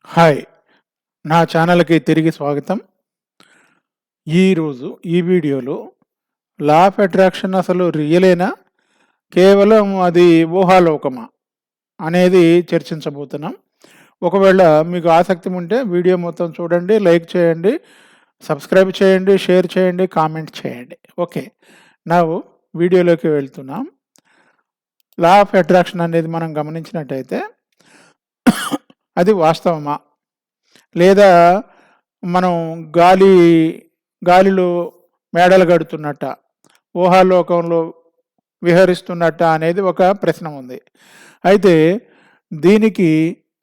Hi! నా ఛానల్‌కి తిరిగి స్వాగతం. ఈరోజు ఈ వీడియోలో లా ఆఫ్ అట్రాక్షన్ అసలు రియలేనా? కేవలం అది ఊహాలోకమా? అనేది చర్చించబోతున్నాం. ఒకవేళ మీకు ఆసక్తి ఉంటే వీడియో మొత్తం చూడండి, లైక్ చేయండి, సబ్స్క్రైబ్ చేయండి, షేర్ చేయండి, కామెంట్ చేయండి. ఓకే. నౌ వీడియోలోకి వెళ్తున్నాం. లా ఆఫ్ అట్రాక్షన్ అనేది మనం గమనించినట్టయితే అది వాస్తవమా? లేదా మనం గాలి గాలిలో మేడలు కడుతున్నట్ట, ఊహాలోకంలో విహరిస్తున్నట్ట అనేది ఒక ప్రశ్న ఉంది. అయితే దీనికి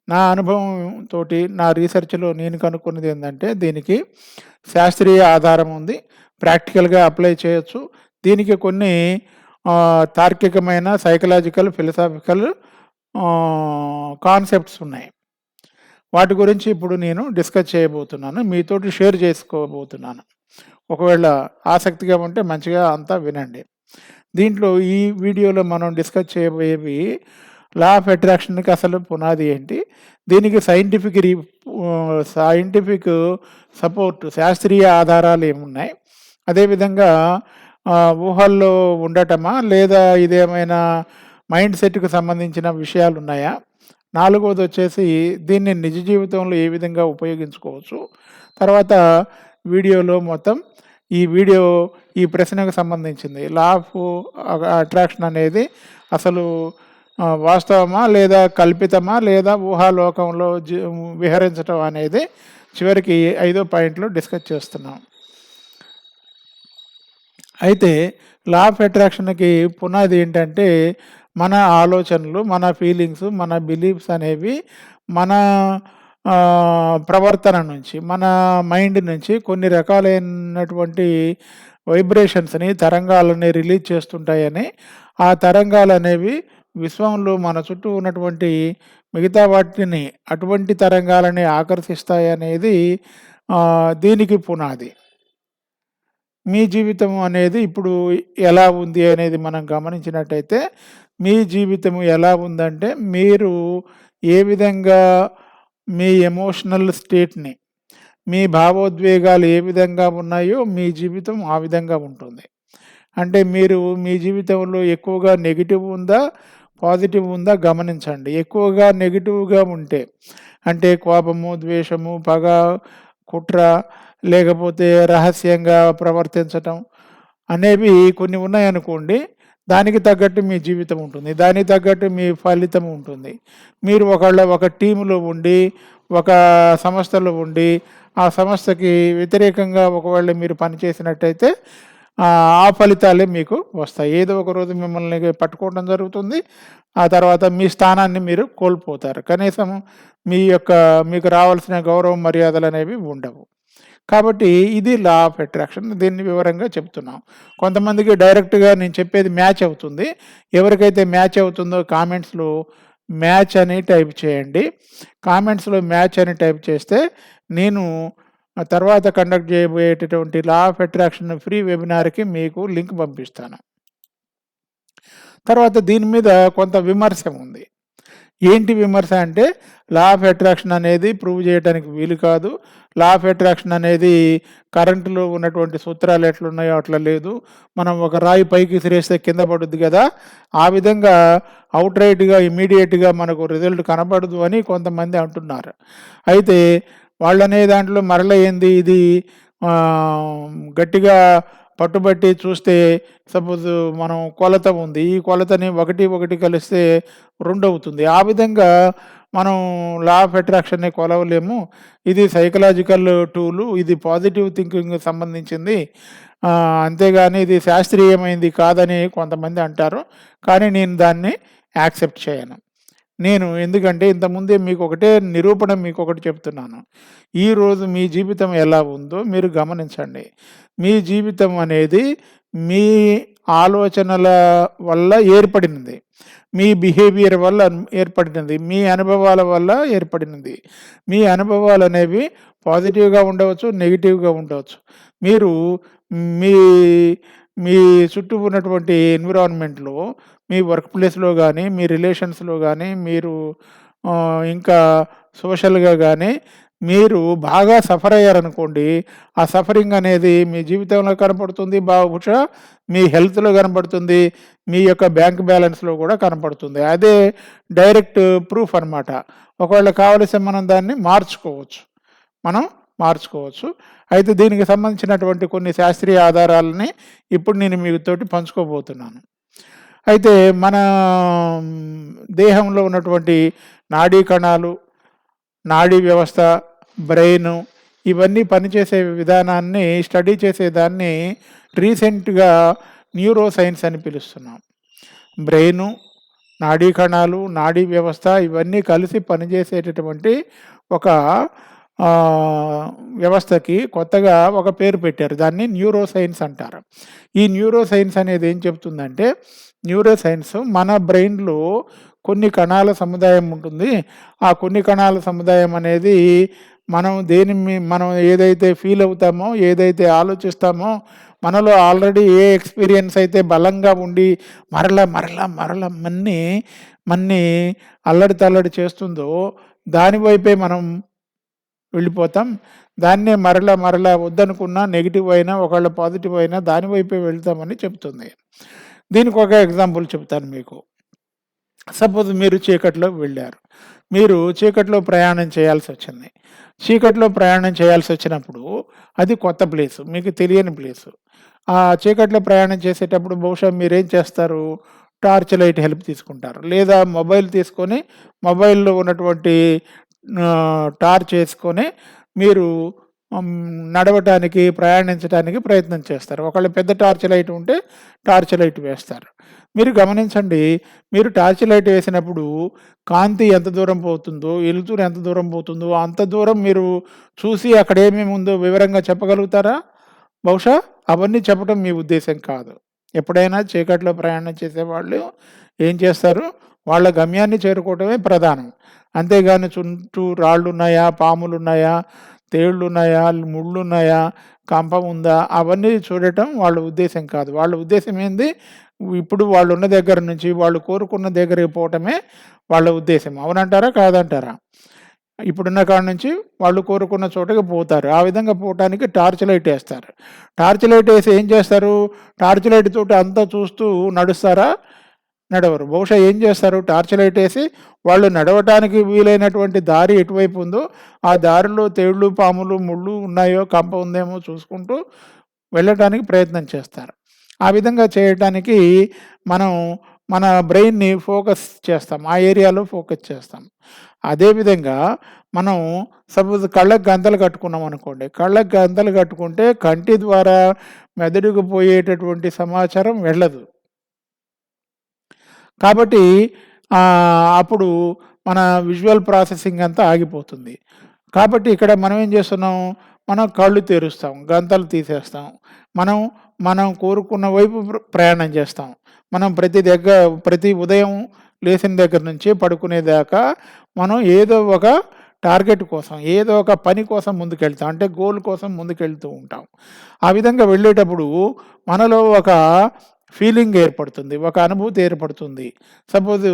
నా అనుభవం తోటి, నా రీసెర్చ్‌లో నేను కనుక్కున్నది ఏందంటే, దీనికి శాస్త్రీయ ఆధారం ఉంది. ప్రాక్టికల్‌గా అప్లై చేయొచ్చు. దీనికి కొన్ని తార్కికమైన సైకలాజికల్, ఫిలసాఫికల్ కాన్సెప్ట్స్ ఉన్నాయి. వాటి గురించి ఇప్పుడు నేను డిస్కస్ చేయబోతున్నాను. మీతోటి షేర్ చేసుకోబోతున్నాను. ఒకవేళ ఆసక్తిగా ఉంటే మంచిగా అంతా వినండి. దీంట్లో ఈ వీడియోలో మనం డిస్కస్ చేయబోయేవి లా ఆఫ్ అట్రాక్షన్‌కి అసలు పునాది ఏంటి? దీనికి సైంటిఫిక్ సపోర్ట్, శాస్త్రీయ ఆధారాలు ఏమున్నాయి? అదేవిధంగా ఊహల్లో ఉండటమా? లేదా ఇదేమైనా మైండ్ సెట్‌కి సంబంధించిన విషయాలున్నాయా? నాలుగోదొచ్చేసి దీన్ని నిజ జీవితంలో ఏ విధంగా ఉపయోగించుకోవచ్చు? తర్వాత వీడియోలో మొత్తం ఈ ప్రశ్నకు సంబంధించింది. లా ఆఫ్ అట్రాక్షన్ అనేది అసలు వాస్తవమా? లేదా కల్పితమా? లేదా ఊహాలోకంలో విహరించటం అనేది చివరికి 5వ పాయింట్‌లో డిస్కస్ చేస్తున్నాం. అయితే లా ఆఫ్ అట్రాక్షన్‌కి పునాది ఏంటంటే, మన ఆలోచనలు, మన ఫీలింగ్స్, మన బిలీఫ్స్ అనేవి మన ప్రవర్తన నుంచి, మన మైండ్ నుంచి కొన్ని రకాలైనటువంటి వైబ్రేషన్స్‌ని, తరంగాలని రిలీజ్ చేస్తుంటాయని, ఆ తరంగాలనేవి విశ్వంలో మన చుట్టూ ఉన్నటువంటి మిగతా వాటిని, అటువంటి తరంగాలని ఆకర్షిస్తాయనేది దీనికి పునాది. మీ జీవితం అనేది ఇప్పుడు ఎలా ఉంది అనేది మనం గమనించినట్టయితే, మీ జీవితం ఎలా ఉందంటే, మీరు ఏ విధంగా మీ ఎమోషనల్ స్టేట్‌ని, మీ భావోద్వేగాలు ఏ విధంగా ఉన్నాయో మీ జీవితం ఆ విధంగా ఉంటుంది. అంటే మీరు మీ జీవితంలో ఎక్కువగా నెగెటివ్ ఉందా? పాజిటివ్ ఉందా? గమనించండి. ఎక్కువగా నెగెటివ్‌గా ఉంటే, అంటే కోపము, ద్వేషము, పగ, కుట్ర, లేకపోతే రహస్యంగా ప్రవర్తించటం అనేవి కొన్ని ఉన్నాయనుకోండి. దానికి తగ్గట్టు మీ జీవితం ఉంటుంది. దానికి తగ్గట్టు మీ ఫలితం ఉంటుంది. మీరు ఒక టీమ్‌లో ఉండి, ఒక సంస్థలో ఉండి, ఆ సంస్థకి వ్యతిరేకంగా ఒకవేళ మీరు పనిచేసినట్టయితే ఆ ఫలితాలే మీకు వస్తాయి. ఏదో ఒక రోజు మిమ్మల్ని పట్టుకోవడం జరుగుతుంది. ఆ తర్వాత మీ స్థానాన్ని మీరు కోల్పోతారు. కనీసం మీకు రావాల్సిన గౌరవ మర్యాదలనేవి ఉండవు. కాబట్టి ఇది లా ఆఫ్ అట్రాక్షన్. దీన్ని వివరంగా చెప్తున్నాం. కొంతమందికి డైరెక్ట్‌గా నేను చెప్పేది మ్యాచ్ అవుతుంది. ఎవరికైతే మ్యాచ్ అవుతుందో కామెంట్స్‌లో మ్యాచ్ అని టైప్ చేయండి. కామెంట్స్‌లో మ్యాచ్ అని టైప్ చేస్తే నేను తర్వాత కండక్ట్ చేయబోయేటటువంటి లా ఆఫ్ అట్రాక్షన్ ఫ్రీ వెబినార్‌కి మీకు లింక్ పంపిస్తాను. తర్వాత దీని మీద కొంత విమర్శ ఉంది. ఏంటి విమర్శ అంటే, లా ఆఫ్ అట్రాక్షన్ అనేది ప్రూవ్ చేయడానికి వీలు కాదు. లా ఆఫ్ అట్రాక్షన్ అనేది కరెంటులో ఉన్నటువంటి సూత్రాలు ఎట్లున్నాయో అట్లా లేదు. మనం ఒక రాయి పైకి విసిరేస్తే కింద పడుద్ది కదా! ఆ విధంగా ఔట్‌రైట్‌గా ఇమ్మీడియేట్‌గా మనకు రిజల్ట్ కనపడదు అని కొంతమంది అంటున్నారు. అయితే వాళ్ళనే దాంట్లో మరల ఏంది ఇది గట్టిగా పట్టుబట్టి చూస్తే సపోజ్ మనం కొలత ఉంది. ఈ కొలతని 1, 1 కలిస్తే 2 అవుతుంది. ఆ విధంగా మనం లా ఆఫ్ అట్రాక్షన్‌ని కొలవలేము. ఇది సైకలాజికల్ టూలు. ఇది పాజిటివ్ థింకింగ్‌కి సంబంధించింది. అంతేగాని ఇది శాస్త్రీయమైనది కాదని కొంతమంది అంటారు. కానీ నేను దాన్ని యాక్సెప్ట్ చేయను. ఎందుకంటే ఇంతకుముందే మీకొకటి చెప్తున్నాను. ఈరోజు మీ జీవితం ఎలా ఉందో మీరు గమనించండి. మీ జీవితం అనేది మీ ఆలోచనల వల్ల ఏర్పడినది. మీ బిహేవియర్ వల్ల ఏర్పడినది. మీ అనుభవాల వల్ల ఏర్పడినది. మీ అనుభవాలనేవి పాజిటివ్‌గా ఉండవచ్చు, నెగెటివ్‌గా ఉండవచ్చు. మీరు మీ మీ చుట్టూ ఉన్నటువంటి ఎన్విరాన్మెంట్‌లో, మీ వర్క్ ప్లేస్‌లో గానీ, మీ రిలేషన్స్‌లో గానీ, మీరు ఇంకా సోషల్‌గా గానీ మీరు బాగా సఫర్ అయ్యారనుకోండి, ఆ సఫరింగ్ అనేది మీ జీవితంలో కనపడుతుంది. బహుశా మీ హెల్త్‌లో కనపడుతుంది. మీ యొక్క బ్యాంక్ బ్యాలెన్స్‌లో కూడా కనపడుతుంది. అదే డైరెక్ట్ ప్రూఫ్ అనమాట. ఒకవేళ కావలిస్తే మనం దాన్ని మార్చుకోవచ్చు. మనం మార్చుకోవచ్చు. అయితే దీనికి సంబంధించినటువంటి కొన్ని శాస్త్రీయ ఆధారాలని ఇప్పుడు నేను మీతోటి పంచుకోబోతున్నాను. అయితే మన దేహంలో ఉన్నటువంటి నాడీ కణాలు, నాడీ వ్యవస్థ, బ్రెయిను ఇవన్నీ పనిచేసే విధానాన్ని స్టడీ చేసేదాన్ని రీసెంట్‌గా న్యూరో సైన్స్ అని పిలుస్తున్నాం. బ్రెయిను, నాడీ కణాలు, నాడీ వ్యవస్థ ఇవన్నీ కలిసి పనిచేసేటటువంటి ఒక వ్యవస్థకి కొత్తగా ఒక పేరు పెట్టారు. దాన్ని న్యూరో సైన్స్ అంటారు. ఈ న్యూరో సైన్స్ అనేది ఏం చెప్తుందంటే, న్యూరో సైన్స్ మన బ్రెయిన్‌లో కొన్ని కణాల సముదాయం ఉంటుంది. ఆ కొన్ని కణాల సముదాయం అనేది మనం ఏదైతే ఫీల్ అవుతామో, ఏదైతే ఆలోచిస్తామో, మనలో ఆల్రెడీ ఏ ఎక్స్‌పీరియన్స్ అయితే బలంగా ఉండి మరల మన్ని అల్లడి తల్లడి చేస్తుందో దాని వైపే మనం వెళ్ళిపోతాం. దాన్నే మరలా వద్దనుకున్నా నెగెటివ్ అయినా, ఒకవేళ పాజిటివ్ అయినా దాని వైపే వెళ్తామని చెప్తుంది. దీనికి ఒక ఎగ్జాంపుల్ చెప్తాను మీకు. సపోజ్ మీరు చీకట్లోకి వెళ్ళారు. మీరు చీకట్లో ప్రయాణం చేయాల్సొచ్చింది. చీకట్లో ప్రయాణం చేయాల్సొచ్చినప్పుడు అది కొత్త ప్లేసు. మీకు తెలియని ప్లేసు. ఆ చీకట్లో ప్రయాణం చేసేటప్పుడు బహుశా మీరేం చేస్తారు? టార్చ్ లైట్ హెల్ప్ తీసుకుంటారు. లేదా మొబైల్ తీసుకొని మొబైల్‌లో ఉన్నటువంటి టార్చ్ ఏసుకొని మీరు నడవటానికి, ప్రయాణించటానికి ప్రయత్నం చేస్తారు. ఒకవేళ పెద్ద టార్చ్ లైట్ ఉంటే టార్చ్ లైట్ వేస్తారు. మీరు గమనించండి, మీరు టార్చ్ లైట్ వేసినప్పుడు కాంతి ఎంత దూరం పోతుందో, వెలుతురు ఎంత దూరం పోతుందో అంత దూరం మీరు చూసి అక్కడ ఏమేమి ఉందో వివరంగా చెప్పగలుగుతారా? బహుశా అవన్నీ చెప్పడం మీ ఉద్దేశ్యం కాదు. ఎప్పుడైనా చీకట్లో ప్రయాణం చేసేవాళ్ళు ఏం చేస్తారు? వాళ్ళ గమ్యాన్ని చేరుకోవటమే ప్రధానం. అంతేగాని చుట్టూ రాళ్ళున్నాయా, పాములున్నాయా, తేళ్ళున్నాయా, ముళ్ళున్నాయా, కంప ఉందా అవన్నీ చూడటం వాళ్ళ ఉద్దేశ్యం కాదు. వాళ్ళ ఉద్దేశ్యం ఏంది? ఇప్పుడు వాళ్ళున్న దగ్గర నుంచి వాళ్ళు కోరుకున్న దగ్గరికి పోవటమే వాళ్ళ ఉద్దేశ్యం. అవునంటారా? కాదంటారా? ఇప్పుడున్న కాడ నుంచి వాళ్ళు కోరుకున్న చోటకి పోతారు. ఆ విధంగా పోవటానికి టార్చ్ లైట్ ఏస్తారు. టార్చ్ లైట్ ఏసి ఏం చేస్తారు? టార్చ్ లైట్ తోటి అంతా చూస్తూ నడుస్తారా? నడవరు. బహుశా ఏం చేస్తారు? టార్చ్ లైట్ ఏసి వాళ్ళు నడవటానికి వీలైనటువంటి దారి ఎటువైపు ఉందో ఆ దారిలో తేళ్ళు, పాములు, ముళ్ళు ఉన్నాయో, కంప ఉందేమో చూసుకుంటూ వెళ్ళటానికి ప్రయత్నం చేస్తారు. ఆ విధంగా చేయటానికి మనం మన బ్రెయిన్‌ని ఫోకస్ చేస్తాం. ఆ ఏరియాలో ఫోకస్ చేస్తాం. అదేవిధంగా మనం సపోజ్ కళ్ళకి గంతలు కట్టుకున్నాం అనుకోండి. కళ్ళకి గంతలు కట్టుకుంటే కంటి ద్వారా మెదడుకు పోయేటటువంటి సమాచారం వెళ్ళదు. కాబట్టి అప్పుడు మన విజువల్ ప్రాసెసింగ్ అంతా ఆగిపోతుంది. కాబట్టి ఇక్కడ మనం ఏం చేస్తున్నాం? మనం కళ్ళు తెరుస్తాం. గంతలు తీసేస్తాం. మనం మనం కోరుకున్న వైపు ప్రయాణం చేస్తాం. మనం ప్రతి ఉదయం లేచిన దగ్గర నుంచి పడుకునేదాకా మనం ఏదో ఒక టార్గెట్ కోసం, ఏదో ఒక పని కోసం ముందుకెళ్తాం. అంటే గోల్ కోసం ముందుకెళ్తూ ఉంటాం. ఆ విధంగా వెళ్ళేటప్పుడు మనలో ఒక ఫీలింగ్ ఏర్పడుతుంది. ఒక అనుభూతి ఏర్పడుతుంది. సపోజ్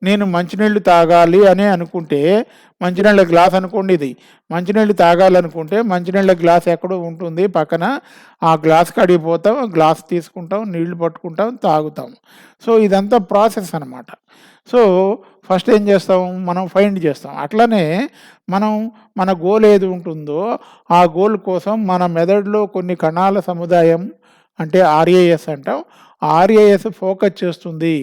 నేను మంచినీళ్ళు తాగాలి అని అనుకుంటే, మంచినీళ్ళ గ్లాస్ అనుకోండి ఇది. మంచినీళ్ళు తాగాలనుకుంటే మంచినీళ్ళ గ్లాస్ ఎక్కడో ఉంటుంది పక్కన. ఆ గ్లాస్ కాడికి పోతాం, గ్లాస్ తీసుకుంటాం, నీళ్లు పట్టుకుంటాం, తాగుతాం. సో, ఇదంతా ప్రాసెస్ అనమాట. సో, ఫస్ట్ ఏం చేస్తాం? మనం ఫైండ్ చేస్తాం. అట్లనే మనం మన గోల్ ఏది ఉంటుందో, ఆ గోల్ కోసం మన మెదడులో కొన్ని కణాల సముదాయం అంటే ఆర్ఏఎస్ అంటాం. ఆర్ఏఎస్ ఫోకస్ చేస్తుంది.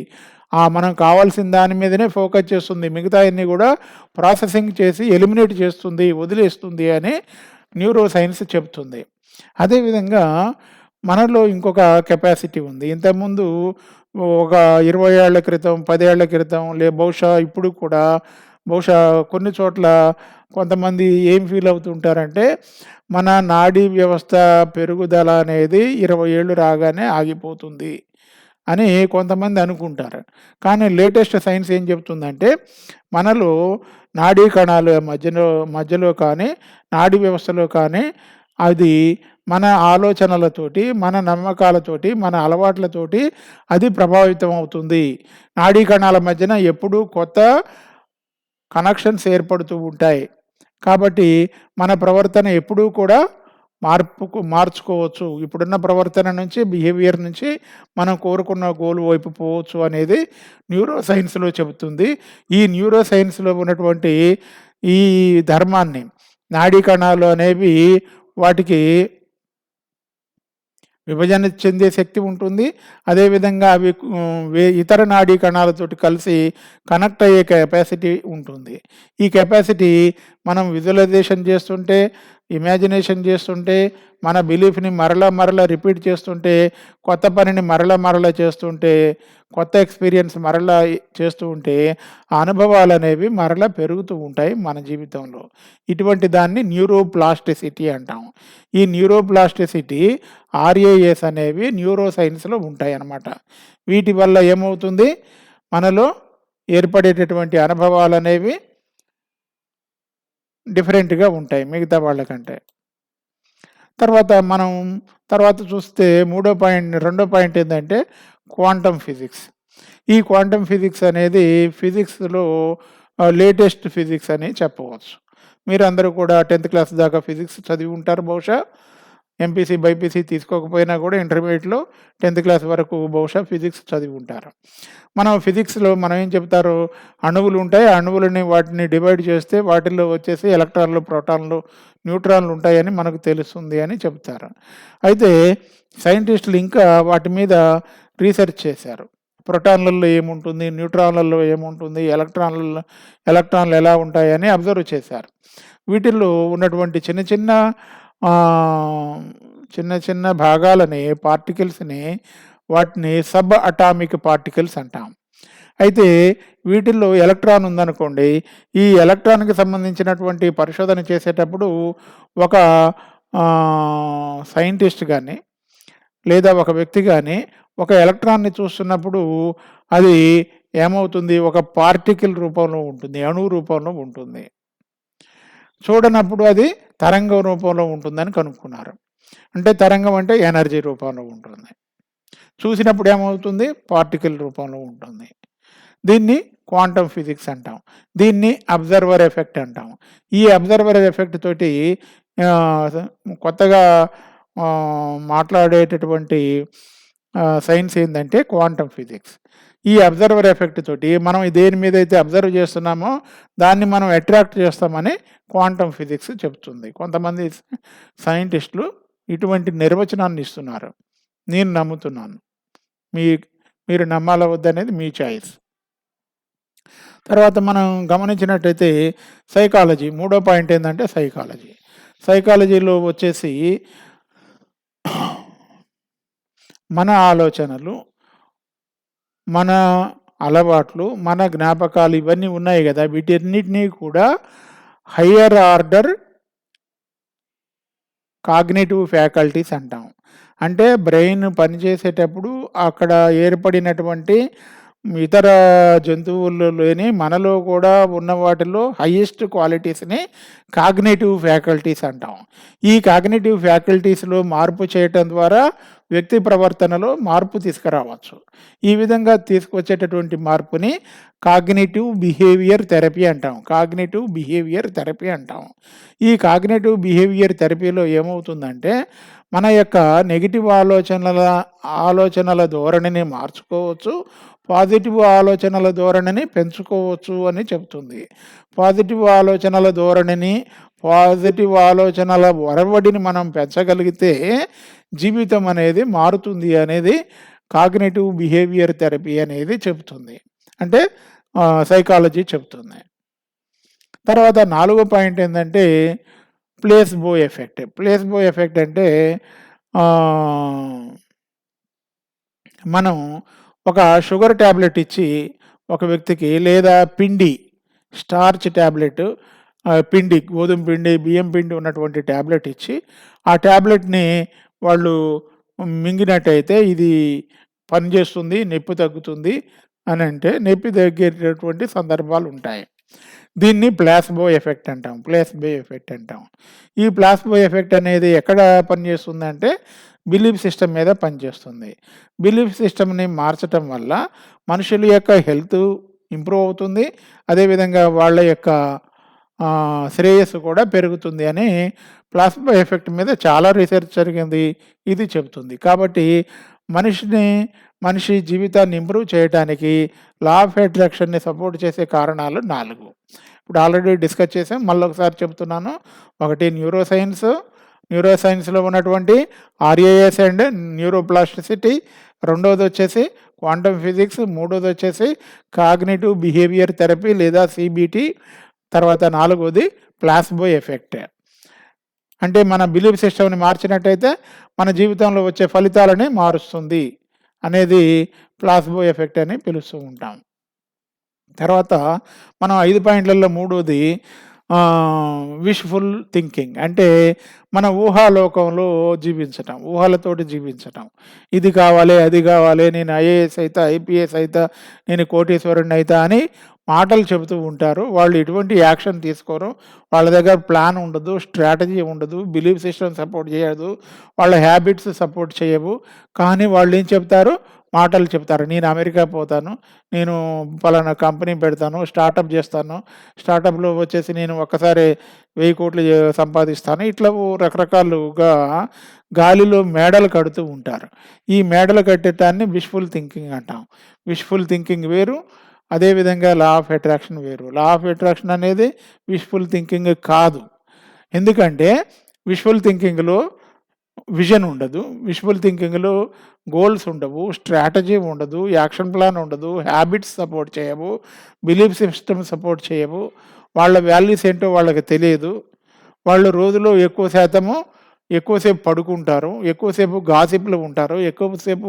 మనం కావాల్సిన దాని మీదనే ఫోకస్ చేస్తుంది. మిగతాయన్నీ కూడా ప్రాసెసింగ్ చేసి ఎలిమినేట్ చేస్తుంది, వదిలేస్తుంది అని న్యూరో సైన్స్ చెప్తుంది. అదేవిధంగా మనలో ఇంకొక కెపాసిటీ ఉంది. ఇంతకుముందు ఒక 20 ఏళ్ల క్రితం, 10 ఏళ్ల క్రితం బహుశా ఇప్పుడు కూడా బహుశా కొన్ని చోట్ల కొంతమంది ఏం ఫీల్ అవుతుంటారంటే, మన నాడీ వ్యవస్థ పెరుగుదల అనేది 20 ఏళ్ళు రాగానే ఆగిపోతుంది అని కొంతమంది అనుకుంటారు. కానీ లేటెస్ట్ సైన్స్ ఏం చెప్తుందంటే, మనలో నాడీ కణాల మధ్యలో కానీ, నాడీ వ్యవస్థలో కానీ అది మన ఆలోచనలతోటి, మన నమ్మకాలతోటి, మన అలవాట్లతోటి అది ప్రభావితం అవుతుంది. నాడీ కణాల మధ్యన ఎప్పుడూ కొత్త కనెక్షన్స్ ఏర్పడుతూ ఉంటాయి. కాబట్టి మన ప్రవర్తన ఎప్పుడూ కూడా మార్చుకోవచ్చు. ఇప్పుడున్న ప్రవర్తన నుంచి, బిహేవియర్ నుంచి మనం కోరుకున్న గోల్ వైపు పోవచ్చు అనేది న్యూరో సైన్స్‌లో చెబుతుంది. ఈ న్యూరో సైన్స్‌లో ఉన్నటువంటి ఈ ధర్మాన్ని, నాడీ కణాలు అనేవి వాటికి విభజన చెందే శక్తి ఉంటుంది. అదేవిధంగా అవి ఇతర నాడీ కణాలతోటి కలిసి కనెక్ట్ అయ్యే కెపాసిటీ ఉంటుంది. ఈ కెపాసిటీ మనం విజువలైజేషన్ చేస్తుంటే, ఇమాజినేషన్ చేస్తుంటే, మన బిలీఫ్‌ని మరలా రిపీట్ చేస్తుంటే, కొత్త పనిని మరలా చేస్తుంటే, కొత్త ఎక్స్‌పీరియన్స్ మరలా చేస్తూ ఉంటే, ఆ అనుభవాలనేవి మరలా పెరుగుతూ ఉంటాయి మన జీవితంలో. ఇటువంటి దాన్ని న్యూరోప్లాస్టిసిటీ అంటాం. ఈ న్యూరోప్లాస్టిసిటీ, ఆర్ఏఎస్ అనేవి న్యూరో సైన్స్‌లో ఉంటాయన్నమాట. వీటి వల్ల ఏమవుతుంది, మనలో ఏర్పడేటటువంటి అనుభవాలనేవి డిఫరెంట్‌గా ఉంటాయి మిగతా వాళ్ళకంటే. తర్వాత చూస్తే రెండో పాయింట్ ఏందంటే క్వాంటమ్ ఫిజిక్స్. ఈ క్వాంటమ్ ఫిజిక్స్ అనేది ఫిజిక్స్‌లో లేటెస్ట్ ఫిజిక్స్ అని చెప్పవచ్చు. మీరందరూ కూడా 10th క్లాస్ దాకా ఫిజిక్స్ చదివి ఉంటారు బహుశా. ఎంపీసీ, బైపీసీ తీసుకోకపోయినా కూడా ఇంటర్మీడియట్‌లో 10th క్లాస్ వరకు బహుశా ఫిజిక్స్ చదివి ఉంటారు. ఫిజిక్స్‌లో ఏం చెప్తారు, అణువులు ఉంటాయి. ఆ అణువులని వాటిని డివైడ్ చేస్తే వాటిల్లో వచ్చేసి ఎలక్ట్రాన్లు, ప్రోటాన్లు, న్యూట్రాన్లు ఉంటాయని మనకు తెలుస్తుంది అని చెప్తారు. అయితే సైంటిస్టులు ఇంకా వాటి మీద రీసెర్చ్ చేశారు. ప్రోటాన్లలో ఏముంటుంది, న్యూట్రాన్లలో ఏముంటుంది, ఎలక్ట్రాన్లు ఎలా ఉంటాయని అబ్జర్వ్ చేశారు. వీటిల్లో ఉన్నటువంటి చిన్న చిన్న భాగాలని, పార్టికల్స్‌ని, వాటిని సబ్ అటామిక్ పార్టికల్స్ అంటాం. అయితే వీటిల్లో ఎలక్ట్రాన్ ఉందనుకోండి, ఈ ఎలక్ట్రాన్‌కి సంబంధించినటువంటి పరిశోధన చేసేటప్పుడు ఒక సైంటిస్ట్ గాని, లేదా ఒక వ్యక్తి గాని ఒక ఎలక్ట్రాన్‌ని చూస్తున్నప్పుడు అది ఏమవుతుంది, ఒక పార్టికల్ రూపంలో ఉంటుంది, అణువు రూపంలో ఉంటుంది. చూడనప్పుడు అది తరంగం రూపంలో ఉంటుందని కనుక్కున్నారు. అంటే తరంగం అంటే ఎనర్జీ రూపంలో ఉంటుంది. చూసినప్పుడు ఏమవుతుంది, పార్టికల్ రూపంలో ఉంటుంది. దీన్ని క్వాంటమ్ ఫిజిక్స్ అంటాం. దీన్ని అబ్జర్వర్ ఎఫెక్ట్ అంటాం. ఈ అబ్జర్వర్ ఎఫెక్ట్ తోటి కొత్తగా మాట్లాడేటటువంటి సైన్స్ ఏంటంటే క్వాంటమ్ ఫిజిక్స్. ఈ అబ్జర్వర్ ఎఫెక్ట్ తోటి మనం దేని మీద అయితే అబ్జర్వ్ చేస్తున్నామో దాన్ని మనం అట్రాక్ట్ చేస్తామని క్వాంటమ్ ఫిజిక్స్ చెప్తుంది. కొంతమంది సైంటిస్టులు ఇటువంటి నిర్వచనాన్ని ఇస్తున్నారు. నేను నమ్ముతున్నాను. మీరు నమ్మాలా వద్దనేది మీ చాయిస్. తర్వాత మనం గమనించినట్టయితే సైకాలజీ, మూడో పాయింట్ ఏంటంటే సైకాలజీ. సైకాలజీలో వచ్చేసి మన ఆలోచనలు, మన అలవాట్లు, మన జ్ఞాపకాలు ఇవన్నీ ఉన్నాయి కదా, వీటన్నిటినీ కూడా హయ్యర్ ఆర్డర్ కాగ్నిటివ్ ఫ్యాకల్టీస్ అంటాం. అంటే బ్రెయిన్ పనిచేసేటప్పుడు అక్కడ ఏర్పడినటువంటి ఇతర జంతువుల్లోని మనలో కూడా ఉన్న వాటిలో హయ్యెస్ట్ క్వాలిటీస్ని కాగ్నిటివ్ ఫ్యాకల్టీస్ అంటాం. ఈ కాగ్నిటివ్ ఫ్యాకల్టీస్లో మార్పు చేయటం ద్వారా వ్యక్తి ప్రవర్తనలో మార్పు తీసుకురావచ్చు. ఈ విధంగా తీసుకొచ్చేటటువంటి మార్పుని కాగ్నిటివ్ బిహేవియర్ థెరపీ అంటాం. కాగ్నిటివ్ బిహేవియర్ థెరపీ అంటాం. ఈ కాగ్నిటివ్ బిహేవియర్ థెరపీలో ఏమవుతుందంటే మన యొక్క నెగిటివ్ ఆలోచనల ధోరణిని మార్చుకోవచ్చు, పాజిటివ్ ఆలోచనల ధోరణిని పెంచుకోవచ్చు అని చెప్తుంది. పాజిటివ్ ఆలోచనల ధోరణిని, పాజిటివ్ ఆలోచనల ఒరవడిని మనం పెంచగలిగితే జీవితం అనేది మారుతుంది అనేది కాగ్నిటివ్ బిహేవియర్ థెరపీ అనేది చెబుతుంది. అంటే సైకాలజీ చెప్తుంది. తర్వాత నాలుగో పాయింట్ ఏంటంటే ప్లేస్బో ఎఫెక్ట్. ప్లేస్బో ఎఫెక్ట్ అంటే మనం ఒక షుగర్ ట్యాబ్లెట్ ఇచ్చి ఒక వ్యక్తికి, లేదా స్టార్చ్ ట్యాబ్లెట్, గోధుమ పిండి, బియ్యం పిండి ఉన్నటువంటి ట్యాబ్లెట్ ఇచ్చి ఆ ట్యాబ్లెట్ని వాళ్ళు మింగినట్టయితే ఇది పనిచేస్తుంది, నొప్పి తగ్గుతుంది అని అంటే నొప్పి తగ్గేటటువంటి సందర్భాలు ఉంటాయి. దీన్ని ప్లాసిబో ఎఫెక్ట్ అంటాం. ఈ ప్లాసిబో ఎఫెక్ట్ అనేది ఎక్కడ పనిచేస్తుందంటే బిలీఫ్ సిస్టమ్ మీద పనిచేస్తుంది. బిలీఫ్ సిస్టమ్ని మార్చటం వల్ల మనుషుల యొక్క హెల్త్ ఇంప్రూవ్ అవుతుంది. అదేవిధంగా వాళ్ళ యొక్క శ్రేయస్సు కూడా పెరుగుతుంది అని ప్లాస్మా ఎఫెక్ట్ మీద చాలా రీసెర్చ్ జరిగింది. ఇది చెబుతుంది. కాబట్టి మనిషి జీవితాన్ని ఇంప్రూవ్ చేయటానికి లా ఆఫ్ అట్రాక్షన్‌ని సపోర్ట్ చేసే కారణాలు 4. ఇప్పుడు ఆల్రెడీ డిస్కస్ చేసాం. మళ్ళొకసారి చెప్తున్నాను. ఒకటి న్యూరోసైన్స్‌లో ఉన్నటువంటి ఆర్ఏఎస్ అండ్ న్యూరోప్లాస్టిసిటీ. రెండోదొచ్చేసి క్వాంటమ్ ఫిజిక్స్. మూడోదొచ్చేసి కాగ్నిటివ్ బిహేవియర్ థెరపీ లేదా సీబీటీ. తర్వాత 4వది ప్లాసిబో ఎఫెక్ట్. అంటే మన బిలీఫ్ సిస్టమ్‌ని మార్చినట్టయితే మన జీవితంలో వచ్చే ఫలితాలని మారుస్తుంది అనేది ప్లాసిబో ఎఫెక్ట్ అని పిలుస్తూ ఉంటాం. తర్వాత మనం 5 పాయింట్లలో మూడోది విష్‌ఫుల్ థింకింగ్. అంటే మన ఊహాలోకంలో జీవించటం, ఊహలతోటి జీవించటం. ఇది కావాలి, అది కావాలి, నేను ఐఏఎస్ అయితా, ఐపీఎస్ అయితా, నేను కోటీశ్వరుడిని అయితా అని మాటలు చెబుతూ ఉంటారు. వాళ్ళు ఎటువంటి యాక్షన్ తీసుకోరు. వాళ్ళ దగ్గర ప్లాన్ ఉండదు, స్ట్రాటజీ ఉండదు, బిలీఫ్ సిస్టమ్ సపోర్ట్ చేయదు, వాళ్ళ హ్యాబిట్స్ సపోర్ట్ చేయవు. కానీ వాళ్ళు ఏం చెప్తారు? మాటలు చెప్తారు. నేను అమెరికా పోతాను, నేను పలానా కంపెనీ పెడతాను, స్టార్టప్ చేస్తాను, స్టార్టప్‌లో వచ్చేసి నేను ఒక్కసారి 1000 కోట్లు సంపాదిస్తాను. ఇట్లా రకరకాలుగా గాలిలో మేడలు కడుతూ ఉంటారు. ఈ మేడలు కట్టేటాన్ని విష్‌ఫుల్ థింకింగ్ అంటాం. విష్‌ఫుల్ థింకింగ్ వేరు. అదేవిధంగా లా ఆఫ్ అట్రాక్షన్ వేరు. లా ఆఫ్ అట్రాక్షన్ అనేది విష్‌ఫుల్ థింకింగ్ కాదు. ఎందుకంటే విష్‌ఫుల్ థింకింగ్‌లో విజన్ ఉండదు. విష్‌ఫుల్ థింకింగ్‌లో గోల్స్ ఉండవు, స్ట్రాటజీ ఉండదు, యాక్షన్ ప్లాన్ ఉండదు, హ్యాబిట్స్ సపోర్ట్ చేయవు, బిలీఫ్ సిస్టమ్ సపోర్ట్ చేయవు. వాళ్ళ వాల్యూస్ ఏంటో వాళ్ళకి తెలియదు. వాళ్ళు రోజులో ఎక్కువసేపు పడుకుంటారు, ఎక్కువసేపు గాసిప్‌లో ఉంటారు, ఎక్కువసేపు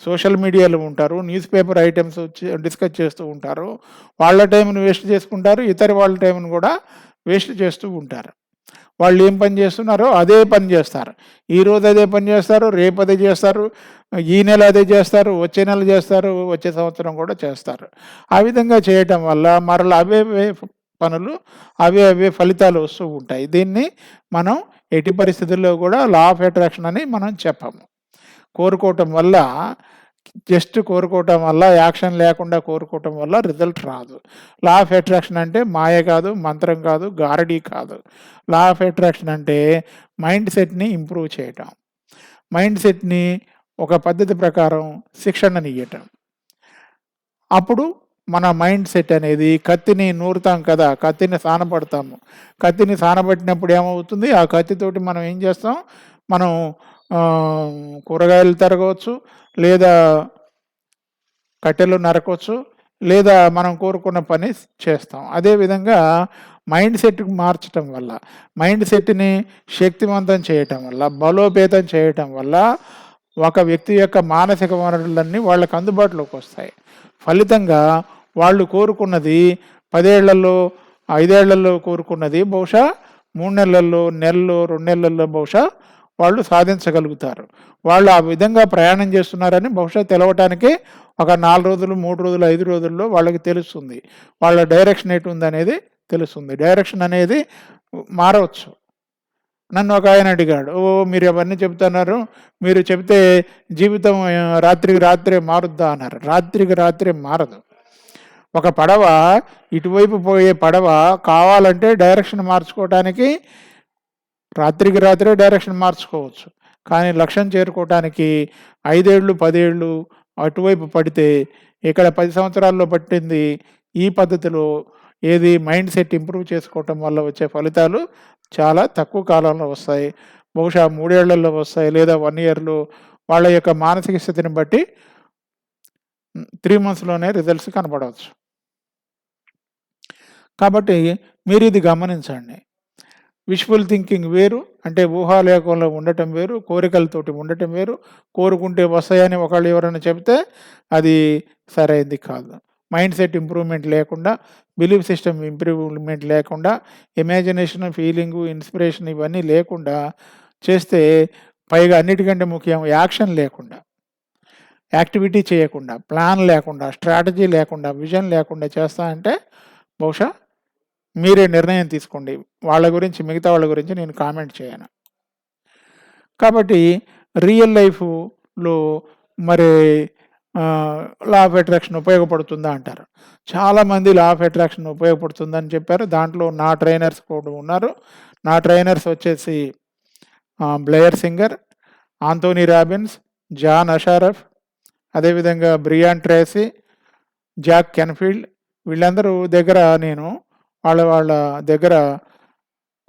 సోషల్ మీడియాలో ఉంటారు, న్యూస్ పేపర్ ఐటెమ్స్ డిస్కస్ చేస్తూ ఉంటారు. వాళ్ళ టైంని వేస్ట్ చేసుకుంటారు, ఇతర వాళ్ళ టైంని కూడా వేస్ట్ చేస్తూ ఉంటారు. వాళ్ళు ఏం పని చేస్తున్నారో అదే పని చేస్తారు. ఈరోజు అదే పని చేస్తారు, రేపు అదే చేస్తారు, ఈ నెల అదే చేస్తారు, వచ్చే నెల చేస్తారు, వచ్చే సంవత్సరం కూడా చేస్తారు. ఆ విధంగా చేయటం వల్ల మరలా అవే పనులు, అవే ఫలితాలు వస్తూ ఉంటాయి. దీన్ని మనం ఎట్టి పరిస్థితుల్లో కూడా లా ఆఫ్ అట్రాక్షన్ అని మనం చెప్పము. కోరుకోవటం వల్ల, జస్ట్ కోరుకోవటం వల్ల, యాక్షన్ లేకుండా కోరుకోవటం వల్ల రిజల్ట్ రాదు. లా ఆఫ్ అట్రాక్షన్ అంటే మాయ కాదు, మంత్రం కాదు, గారడీ కాదు. లా ఆఫ్ అట్రాక్షన్ అంటే మైండ్ సెట్‌ని ఇంప్రూవ్ చేయటం. మైండ్ సెట్‌ని ఒక పద్ధతి ప్రకారం శిక్షణనియ్యటం. అప్పుడు మన మైండ్ సెట్ అనేది, కత్తిని నూరుతాం కదా, కత్తిని సానపడతాము. కత్తిని సానబట్టినప్పుడు ఏమవుతుంది? ఆ కత్తితోటి మనం ఏం చేస్తాం? మనం కూరగాయలు తరగవచ్చు, లేదా కట్టెలు నరకొచ్చు, లేదా మనం కోరుకున్న పని చేస్తాం. అదేవిధంగా మైండ్ సెట్ మార్చటం వల్ల, మైండ్ సెట్‌ని శక్తివంతం చేయటం వల్ల, బలోపేతం చేయటం వల్ల ఒక వ్యక్తి యొక్క మానసిక వనరులన్నీ వాళ్ళకి అందుబాటులోకి వస్తాయి. ఫలితంగా వాళ్ళు కోరుకున్నది 10 ఏళ్లలో, 5 ఏళ్లలో కోరుకున్నది బహుశా 3 నెలల్లో, నెలలో, 2 నెలల్లో బహుశా వాళ్ళు సాధించగలుగుతారు. వాళ్ళు ఆ విధంగా ప్రయాణం చేస్తున్నారని బహుశా తెలవటానికి ఒక 4 రోజులు, 3 రోజులు, 5 రోజుల్లో వాళ్ళకి తెలుస్తుంది. వాళ్ళ డైరెక్షన్ ఎటుందనేది తెలుస్తుంది. డైరెక్షన్ అనేది మారవచ్చు. నన్ను ఒకాయన అడిగాడు, మీరు అవన్నీ చెప్తున్నారు, మీరు చెప్తే జీవితం రాత్రికి రాత్రే మారుద్దా అన్నారు. రాత్రికి రాత్రే మారదు. ఒక పడవ, ఇటువైపు పోయే పడవ కావాలంటే డైరెక్షన్ మార్చుకోవటానికి రాత్రికి రాత్రే డైరెక్షన్ మార్చుకోవచ్చు. కానీ లక్ష్యం చేరుకోవటానికి 5 ఏళ్ళు, 10 ఏళ్ళు అటువైపు పడితే, ఇక్కడ 10 సంవత్సరాల్లో పట్టింది ఈ పద్ధతిలో ఏది మైండ్ సెట్ ఇంప్రూవ్ చేసుకోవటం వల్ల వచ్చే ఫలితాలు చాలా తక్కువ కాలంలో వస్తాయి. బహుశా 3 ఏళ్లలో వస్తాయి, లేదా 1 ఇయర్‌లో. వాళ్ళ యొక్క మానసిక స్థితిని బట్టి 3 మంత్స్‌లోనే రిజల్ట్స్ కనపడవచ్చు. కాబట్టి మీరు ఇది గమనించండి. విష్‌ఫుల్ థింకింగ్ వేరు, అంటే ఊహాలోకంలో ఉండటం వేరు, కోరికలతోటి ఉండటం వేరు. కోరుకుంటే వస్తాయని ఒకళ్ళు ఎవరైనా చెబితే అది సరైంది కాదు. మైండ్ సెట్ ఇంప్రూవ్‌మెంట్ లేకుండా, బిలీఫ్ సిస్టమ్ ఇంప్రూవ్‌మెంట్ లేకుండా, ఇమాజినేషన్, ఫీలింగు, ఇన్స్పిరేషన్ ఇవన్నీ లేకుండా చేస్తే, పైగా అన్నిటికంటే ముఖ్యం యాక్షన్ లేకుండా, యాక్టివిటీ చేయకుండా, ప్లాన్ లేకుండా, స్ట్రాటజీ లేకుండా, విజన్ లేకుండా చేస్తా అంటే బహుశా మీరే నిర్ణయం తీసుకోండి. వాళ్ళ గురించి, మిగతా వాళ్ళ గురించి నేను కామెంట్ చేయను. కాబట్టి రియల్ లైఫ్‌లో మరి లా ఆఫ్ అట్రాక్షన్ ఉపయోగపడుతుందా అంటారు. చాలామంది లా ఆఫ్ అట్రాక్షన్ ఉపయోగపడుతుందని చెప్పారు. దాంట్లో నా ట్రైనర్స్ కూడా ఉన్నారు. నా ట్రైనర్స్ వచ్చేసి Blair Singer, Anthony Robbins, John Assaraf, అదేవిధంగా బ్రియాన్ ట్రేసీ, జాక్ కెన్ఫీల్డ్, వీళ్ళందరూ దగ్గర నేను వాళ్ళ దగ్గర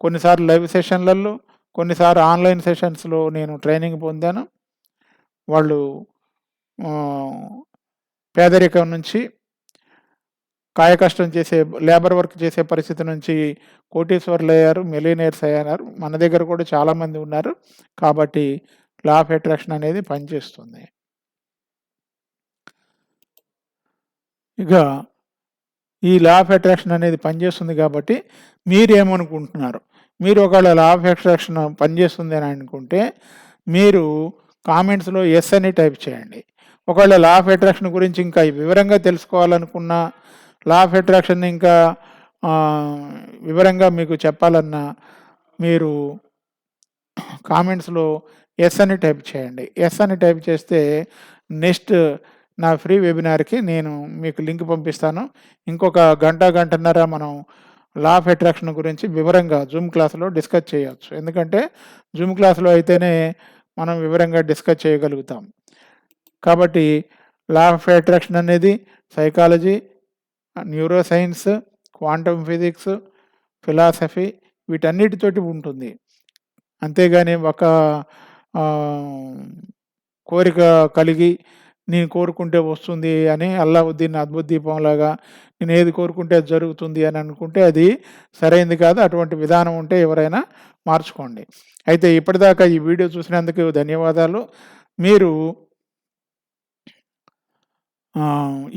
కొన్నిసార్లు లైవ్ సెషన్లలో, కొన్నిసార్లు ఆన్లైన్ సెషన్స్లో నేను ట్రైనింగ్ పొందాను. వాళ్ళు పేదరికం నుంచి, కాయకష్టం చేసే లేబర్ వర్క్ చేసే పరిస్థితి నుంచి కోటీశ్వరులు అయ్యారు, మిలియనీర్స్ అయ్యారు. మన దగ్గర కూడా చాలామంది ఉన్నారు. కాబట్టి లా ఆఫ్ అట్రాక్షన్ అనేది పనిచేస్తుంది. ఇక ఈ లా ఆఫ్ అట్రాక్షన్ అనేది పనిచేస్తుంది కాబట్టి మీరేమనుకుంటున్నారు? మీరు ఒకవేళ లా ఆఫ్ అట్రాక్షన్ పనిచేస్తుంది అని అనుకుంటే మీరు కామెంట్స్లో ఎస్ అని టైప్ చేయండి. ఒకవేళ లా ఆఫ్ అట్రాక్షన్ గురించి ఇంకా వివరంగా తెలుసుకోవాలనుకున్నా, లా ఆఫ్ అట్రాక్షన్ ఇంకా వివరంగా మీకు చెప్పాలన్నా మీరు కామెంట్స్లో ఎస్ అని టైప్ చేయండి. ఎస్ అని టైప్ చేస్తే నెక్స్ట్ నా ఫ్రీ వెబినార్కి నేను మీకు లింక్ పంపిస్తాను. ఇంకొక గంటన్నర మనం లా ఆఫ్ అట్రాక్షన్ గురించి వివరంగా జూమ్ క్లాస్లో డిస్కస్ చేయవచ్చు. ఎందుకంటే జూమ్ క్లాస్లో అయితేనే మనం వివరంగా డిస్కస్ చేయగలుగుతాం. కాబట్టి లా ఆఫ్ అట్రాక్షన్ అనేది psychology, neuro science, quantum physics, philosophy వీటన్నిటితోటి ఉంటుంది. అంతేగాని ఒక కోరిక కలిగి నేను కోరుకుంటే వస్తుంది అని అల్లావుద్దీన్ అద్భుత దీపంలాగా నేను ఏది కోరుకుంటే అది జరుగుతుంది అని అనుకుంటే అది సరైనది కాదు. అటువంటి విధానం ఉంటే ఎవరైనా మార్చుకోండి. అయితే ఇప్పటిదాకా ఈ వీడియో చూసినందుకు ధన్యవాదాలు. మీరు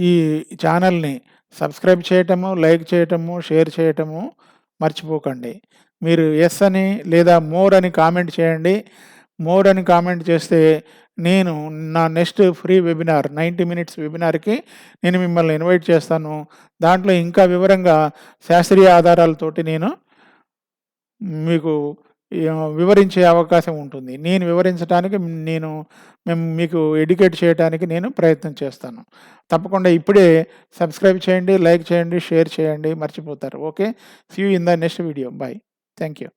ఈ ఛానల్ని సబ్స్క్రైబ్ చేయటము, లైక్ చేయటము, షేర్ చేయటము మర్చిపోకండి. మీరు ఎస్ అని లేదా మోర్ అని కామెంట్ చేయండి. మోర్ అని కామెంట్ చేస్తే నేను నా నెక్స్ట్ ఫ్రీ వెబినార్ 90 మినిట్స్ వెబినార్కి నేను మిమ్మల్ని ఇన్వైట్ చేస్తాను. దాంట్లో ఇంకా వివరంగా శాస్త్రీయ ఆధారాలతోటి నేను మీకు వివరించే అవకాశం ఉంటుంది. నేను వివరించడానికి మేము మీకు ఎడ్యుకేట్ చేయడానికి నేను ప్రయత్నం చేస్తాను. తప్పకుండా ఇప్పుడే సబ్స్క్రైబ్ చేయండి, లైక్ చేయండి, షేర్ చేయండి, మర్చిపోతారు. Okay, see you in the next video. Bye. Thank you.